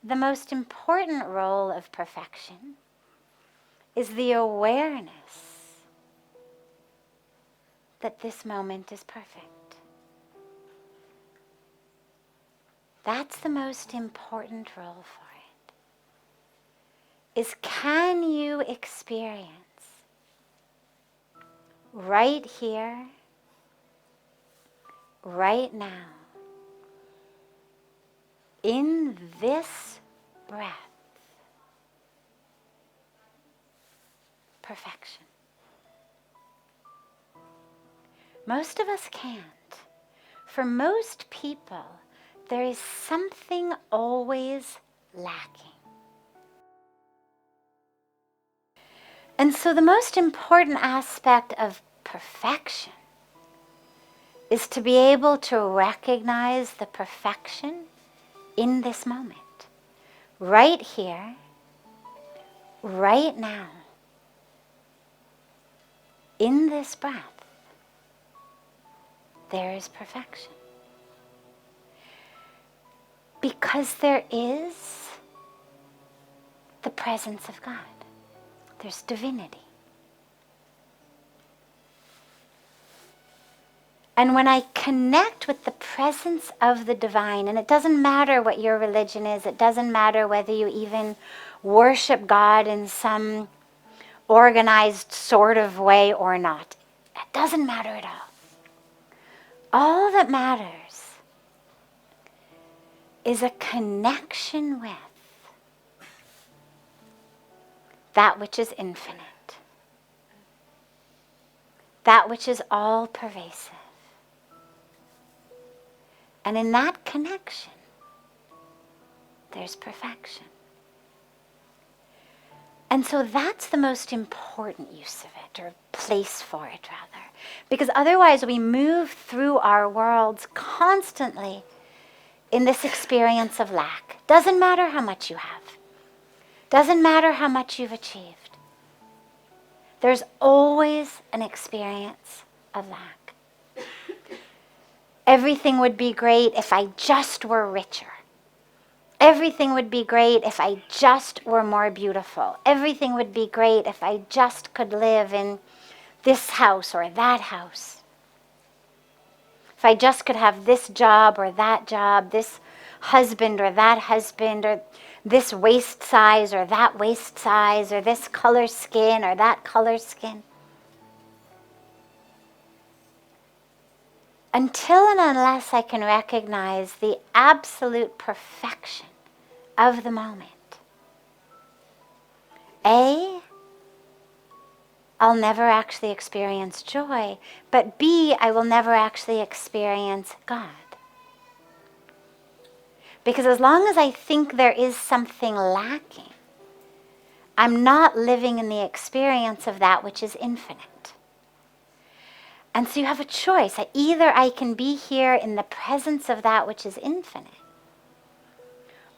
the most important role of perfection is the awareness that this moment is perfect. That's the most important role for it. Is, can you experience right here, right now, in this breath, perfection? Most of us can't. For most people, there is something always lacking. And so the most important aspect of perfection is to be able to recognize the perfection in this moment, right here, right now, in this breath. There is perfection. Because there is the presence of God. There's divinity. And when I connect with the presence of the divine, and it doesn't matter what your religion is, it doesn't matter whether you even worship God in some organized sort of way or not. It doesn't matter at all. All that matters is a connection with that which is infinite, that which is all pervasive. And in that connection, there's perfection. And so that's the most important use of it, or place for it rather. Because otherwise we move through our worlds constantly in this experience of lack. Doesn't matter how much you have. Doesn't matter how much you've achieved. There's always an experience of lack. Everything would be great if I just were richer. Everything would be great if I just were more beautiful. Everything would be great if I just could live in this house or that house. If I just could have this job or that job, this husband or that husband, or this waist size or that waist size, or this color skin or that color skin. Until and unless I can recognize the absolute perfection of the moment, A, I'll never actually experience joy, but B, I will never actually experience God. Because as long as I think there is something lacking, I'm not living in the experience of that which is infinite. And so you have a choice. Either I can be here in the presence of that which is infinite,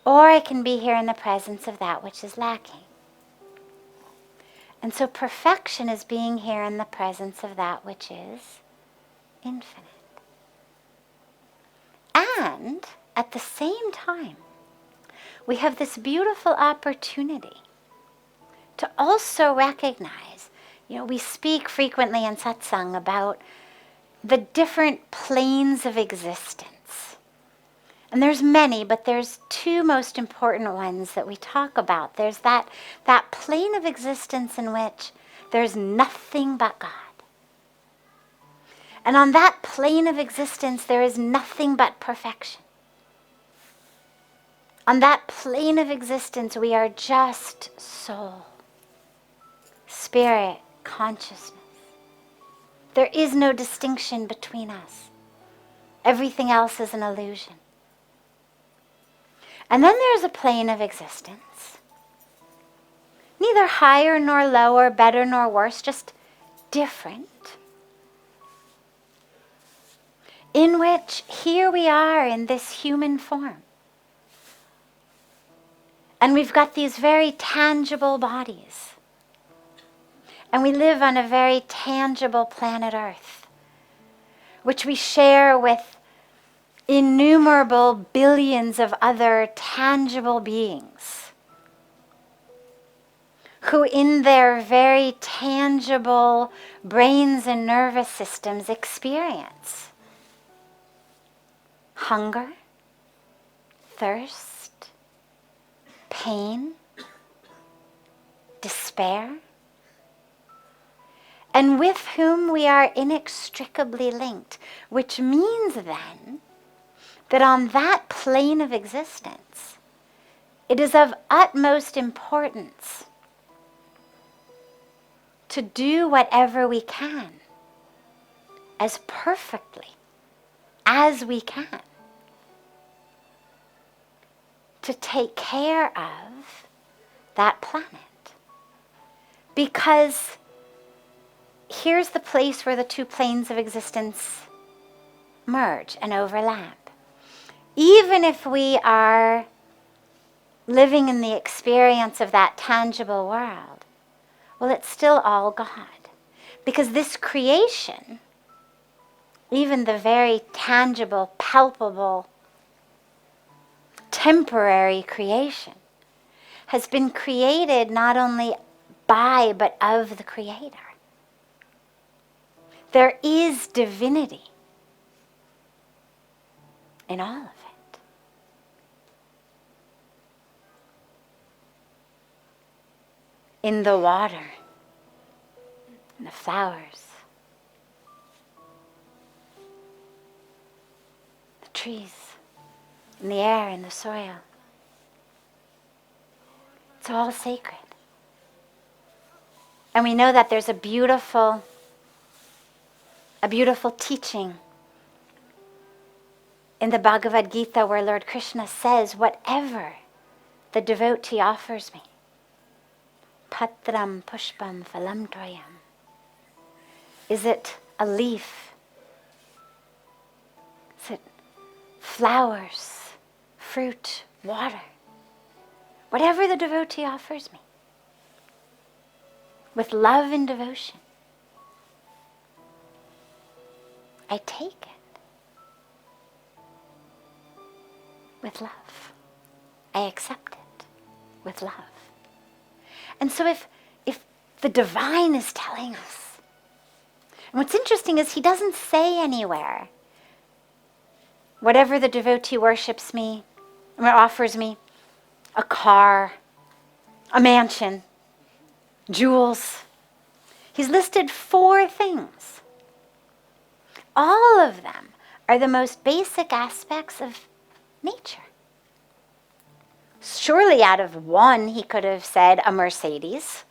or I can be here in the presence of that which is lacking. And so perfection is being here in the presence of that which is infinite. And at the same time, we have this beautiful opportunity to also recognize, we speak frequently in satsang about the different planes of existence. And there's many, but there's two most important ones that we talk about. There's that plane of existence in which there's nothing but God. And on that plane of existence, there is nothing but perfection. On that plane of existence, we are just soul, spirit, consciousness. There is no distinction between us. Everything else is an illusion. And then there's a plane of existence, neither higher nor lower, better nor worse, just different, in which here we are in this human form. And we've got these very tangible bodies. And we live on a very tangible planet Earth, which we share with innumerable billions of other tangible beings who in their very tangible brains and nervous systems experience hunger, thirst, pain, despair, and with whom we are inextricably linked, which means then that on that plane of existence, it is of utmost importance to do whatever we can as perfectly as we can to take care of that planet. Because here's the place where the two planes of existence merge and overlap. Even if we are living in the experience of that tangible world, well, it's still all God. Because this creation, even the very tangible, palpable, temporary creation, has been created not only by but of the Creator. There is divinity in all of it. In the water, in the flowers, the trees, in the air, in the soil. It's all sacred. And we know that there's a beautiful teaching in the Bhagavad Gita where Lord Krishna says, whatever the devotee offers me, patram pushpam phalam toyam. Is it a leaf? Is it flowers, fruit, water? Whatever the devotee offers me, with love and devotion, I take it with love. I accept it with love. And so if the divine is telling us, and what's interesting is he doesn't say anywhere, whatever the devotee worships me, or offers me, a car, a mansion, jewels. He's listed 4 things. All of them are the most basic aspects of nature. Surely out of one he could have said a Mercedes.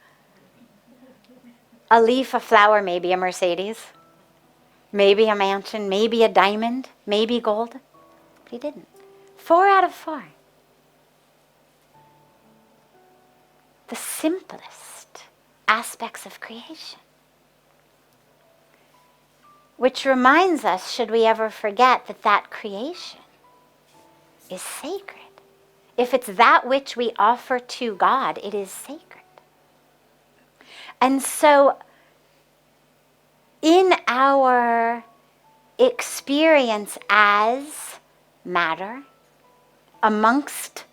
A leaf, a flower, maybe a Mercedes. Maybe a mansion, maybe a diamond, maybe gold. But he didn't. 4 out of 4. The simplest aspects of creation. Which reminds us, should we ever forget, that creation is sacred. If it's that which we offer to God, it is sacred. And so, in our experience as matter, amongst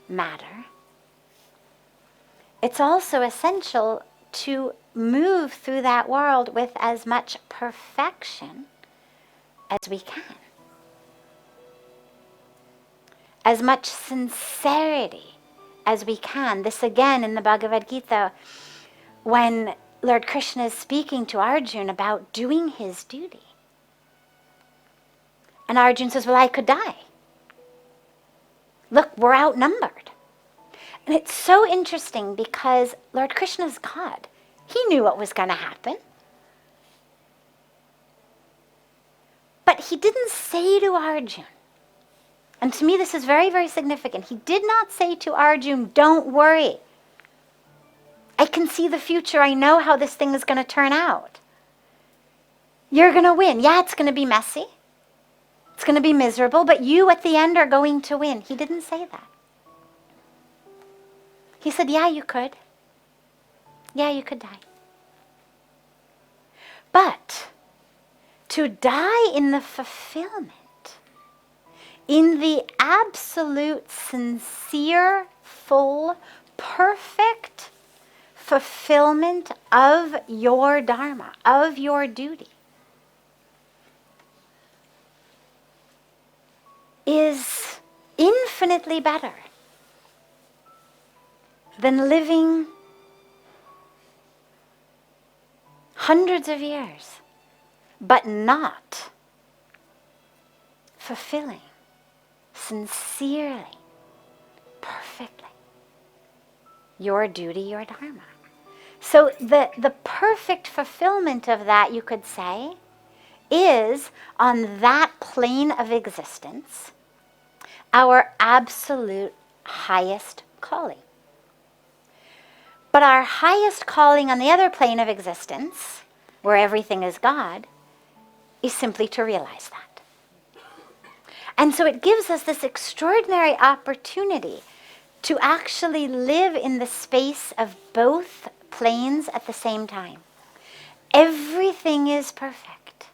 matter, it's also essential to move through that world with as much perfection as we can. As much sincerity as we can. This again in the Bhagavad Gita, when Lord Krishna is speaking to Arjuna about doing his duty. And Arjuna says, well, I could die. Look, we're outnumbered. And it's so interesting because Lord Krishna is God. He knew what was going to happen. But he didn't say to Arjuna, and to me this is very, very significant, he did not say to Arjuna, don't worry. I can see the future. I know how this thing is going to turn out. You're going to win. Yeah, it's going to be messy. It's going to be miserable, but you at the end are going to win. He didn't say that. He said, yeah, you could. Yeah, you could die. But to die in the fulfillment, in the absolute, sincere, full, perfect fulfillment of your dharma, of your duty, is infinitely better than living hundreds of years but not fulfilling sincerely, perfectly your duty, your dharma. So the perfect fulfillment of that, you could say, is on that plane of existence our absolute highest calling. But our highest calling on the other plane of existence, where everything is God, is simply to realize that. And so it gives us this extraordinary opportunity to actually live in the space of both planes at the same time. Everything is perfect.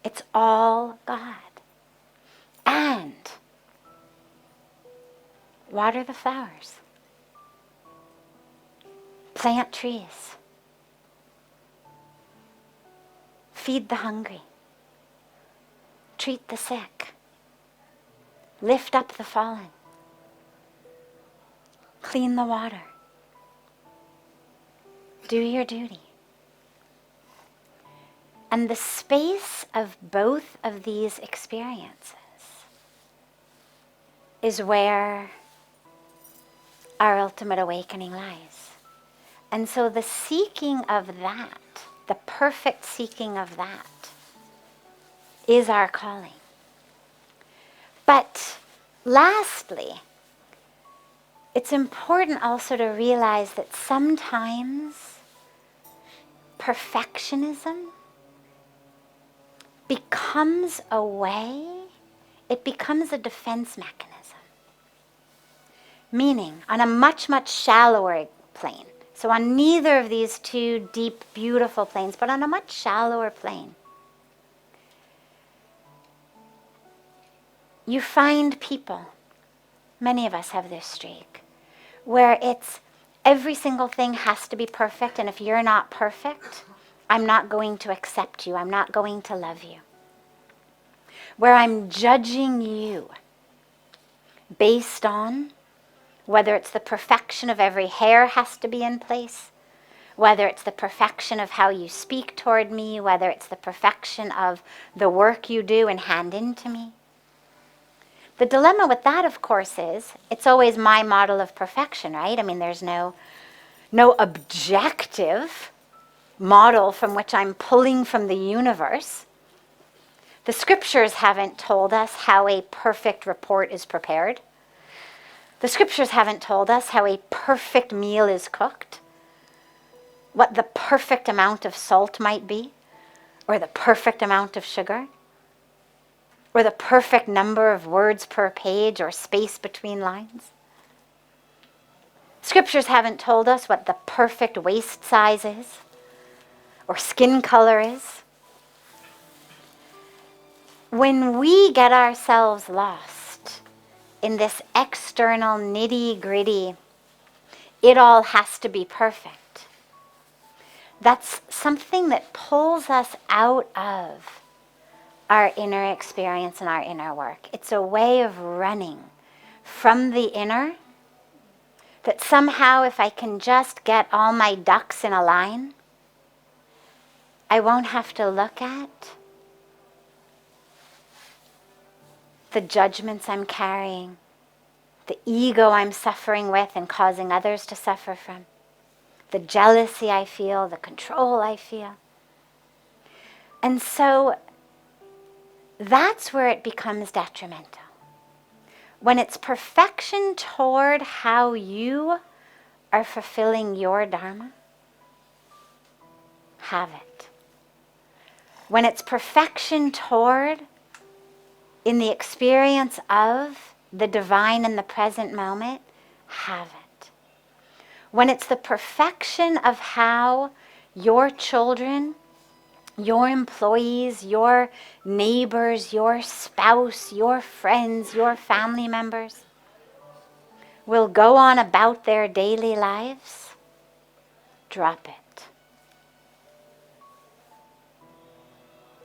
It's all God. And water the flowers. Plant trees. Feed the hungry. Treat the sick. Lift up the fallen. Clean the water. Do your duty. And the space of both of these experiences is where our ultimate awakening lies. And so the seeking of that, the perfect seeking of that, is our calling. But lastly, it's important also to realize that sometimes perfectionism becomes a way, it becomes a defense mechanism. Meaning, on a much, much shallower plane, so on neither of these two deep, beautiful planes, but on a much shallower plane, you find people, many of us have this streak, where it's every single thing has to be perfect, and if you're not perfect, I'm not going to accept you, I'm not going to love you. Where I'm judging you based on whether it's the perfection of every hair has to be in place, whether it's the perfection of how you speak toward me, whether it's the perfection of the work you do and hand in to me. The dilemma with that, of course, is it's always my model of perfection, right? I mean, there's no objective model from which I'm pulling from the universe. The scriptures haven't told us how a perfect report is prepared. The scriptures haven't told us how a perfect meal is cooked, what the perfect amount of salt might be, or the perfect amount of sugar, or the perfect number of words per page or space between lines. Scriptures haven't told us what the perfect waist size is, or skin color is. When we get ourselves lost in this external nitty-gritty, it all has to be perfect, that's something that pulls us out of our inner experience and our inner work. It's a way of running from the inner that somehow if I can just get all my ducks in a line, I won't have to look at the judgments I'm carrying, the ego I'm suffering with and causing others to suffer from, the jealousy I feel, the control I feel. And so that's where it becomes detrimental. When it's perfection toward how you are fulfilling your dharma, have it. When it's perfection toward, in the experience of the divine in the present moment, have it. When it's the perfection of how your children your employees, your neighbors, your spouse, your friends, your family members will go on about their daily lives, drop it.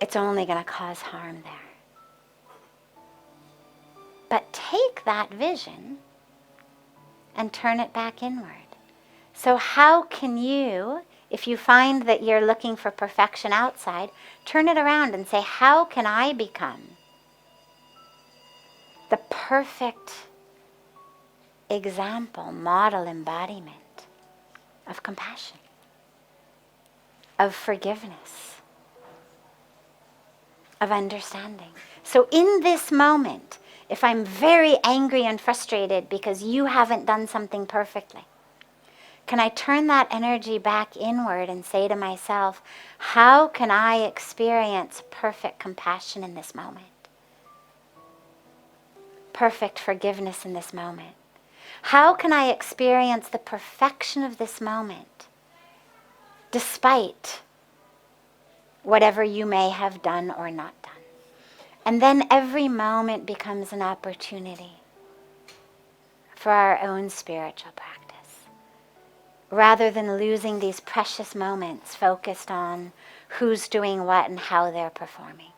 It's only going to cause harm there. But take that vision and turn it back inward. So how can you, if you find that you're looking for perfection outside, turn it around and say, how can I become the perfect example, model, embodiment of compassion, of forgiveness, of understanding? So in this moment, if I'm very angry and frustrated because you haven't done something perfectly, can I turn that energy back inward and say to myself, how can I experience perfect compassion in this moment? Perfect forgiveness in this moment? How can I experience the perfection of this moment despite whatever you may have done or not done? And then every moment becomes an opportunity for our own spiritual practice, rather than losing these precious moments focused on who's doing what and how they're performing.